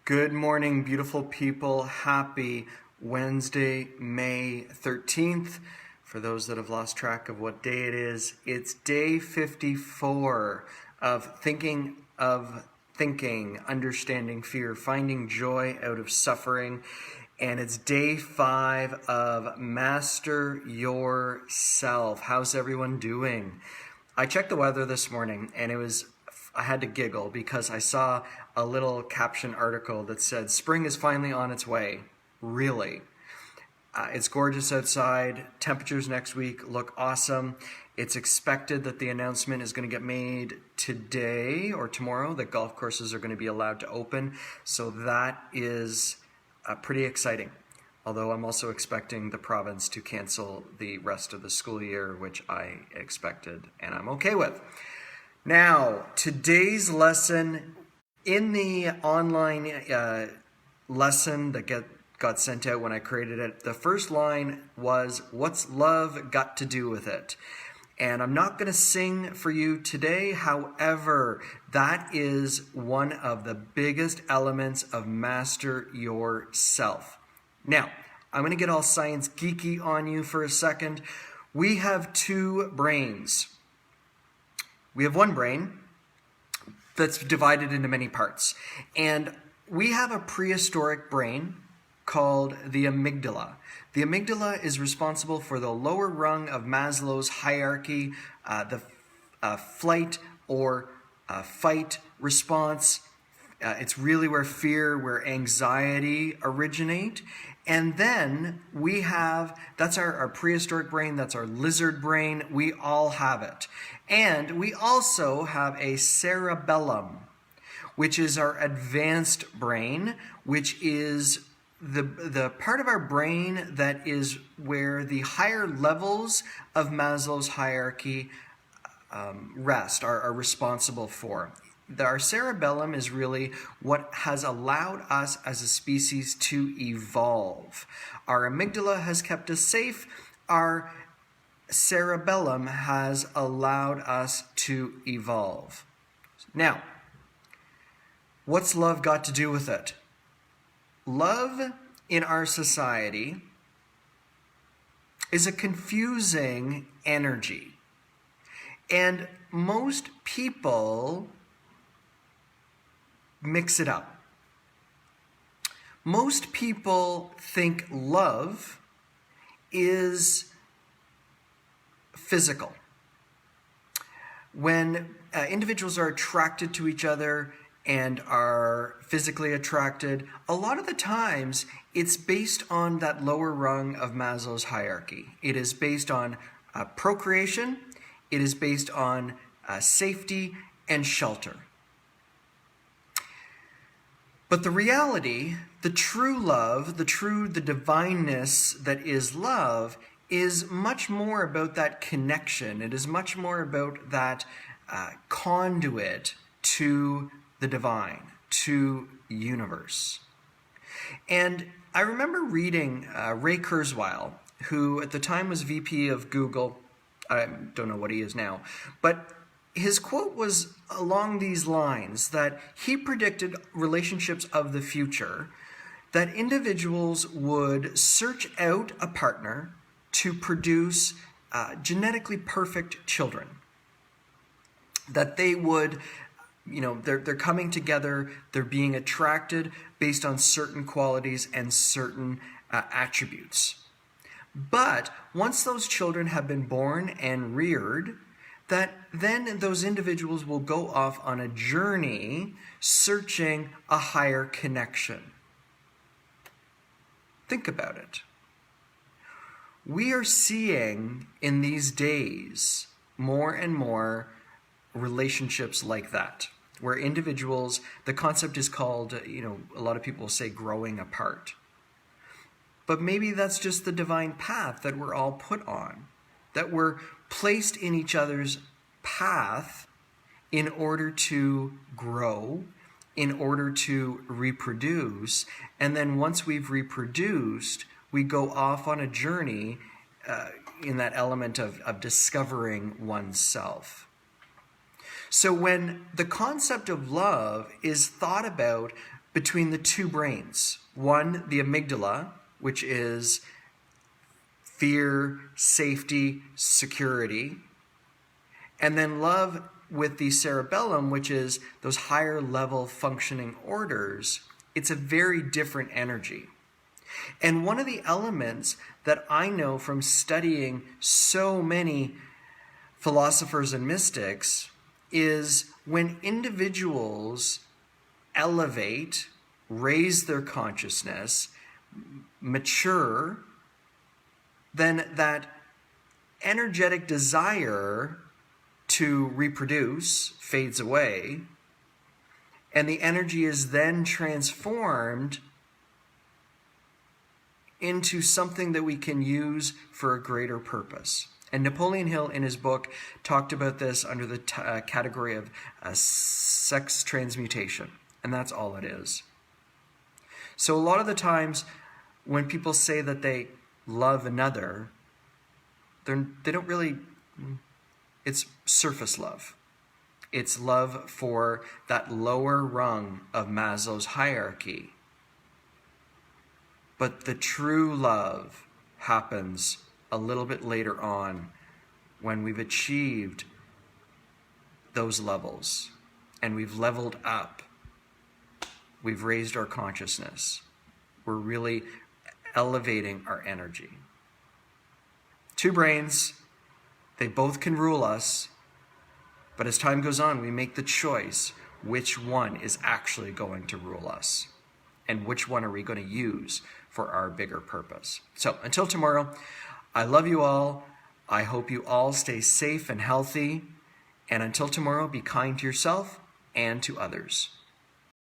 Good morning, beautiful people. Happy Wednesday, May 13th. For those that have lost track of what day it is, it's day 54 of thinking, understanding fear, finding joy out of suffering. And it's day 5 of Master Yourself. How's everyone doing? I checked the weather this morning and I had to giggle because I saw a little caption article that said, "Spring is finally on its way." Really? It's gorgeous outside. Temperatures next week look awesome. It's expected that the announcement is going to get made today or tomorrow that golf courses are going to be allowed to open. So that is pretty exciting. Although I'm also expecting the province to cancel the rest of the school year, which I expected and I'm okay with. Now, today's lesson in the online lesson that got sent out when I created it, the first line was, "What's love got to do with it?" And I'm not going to sing for you today. However, that is one of the biggest elements of Master Yourself. Now, I'm going to get all science geeky on you for a second. We have two brains. We have one brain that's divided into many parts. And we have a prehistoric brain called the amygdala. The amygdala is responsible for the lower rung of Maslow's hierarchy, the flight or fight response. It's really where fear, where anxiety originate. And then we have, that's our prehistoric brain, that's our lizard brain. We all have it. And we also have a cerebellum, which is our advanced brain, which is the part of our brain that is where the higher levels of Maslow's hierarchy are responsible for. Our cerebellum is really what has allowed us as a species to evolve. Our amygdala has kept us safe. Our cerebellum has allowed us to evolve. Now, what's love got to do with it? Love in our society is a confusing energy. And most people mix it up. Most people think love is physical. When individuals are attracted to each other and are physically attracted, a lot of the times it's based on that lower rung of Maslow's hierarchy. It is based on procreation, it is based on safety and shelter. But the reality, the true love, the divineness that is love is much more about that connection. It is much more about that conduit to the divine, to universe. And I remember reading Ray Kurzweil, who at the time was VP of Google. I don't know what he is now, but his quote was along these lines, that he predicted relationships of the future, that individuals would search out a partner to produce genetically perfect children. That they would, they're coming together, they're being attracted based on certain qualities and certain attributes. But once those children have been born and reared, that then those individuals will go off on a journey searching a higher connection. Think about it. We are seeing in these days more and more relationships like that, where individuals, the concept is called, a lot of people say growing apart. But maybe that's just the divine path that we're all put on, that we're placed in each other's path in order to grow, in order to reproduce, and then once we've reproduced, we go off on a journey in that element of discovering oneself. So when the concept of love is thought about between the two brains. One, the amygdala, which is fear, safety, security. And then love with the cerebellum, which is those higher level functioning orders. It's a very different energy. And one of the elements that I know from studying so many philosophers and mystics is when individuals elevate, raise their consciousness, mature, then that energetic desire to reproduce fades away, and the energy is then transformed into something that we can use for a greater purpose. And Napoleon Hill, in his book, talked about this under the category of sex transmutation, and that's all it is. So a lot of the times when people say that they love another, they don't really, it's surface love. It's love for that lower rung of Maslow's hierarchy. But the true love happens a little bit later on when we've achieved those levels and we've leveled up. We've raised our consciousness. We're really elevating our energy. Two brains, they both can rule us, but as time goes on, we make the choice which one is actually going to rule us and which one are we going to use for our bigger purpose. So until tomorrow, I love you all. I hope you all stay safe and healthy. And until tomorrow, be kind to yourself and to others.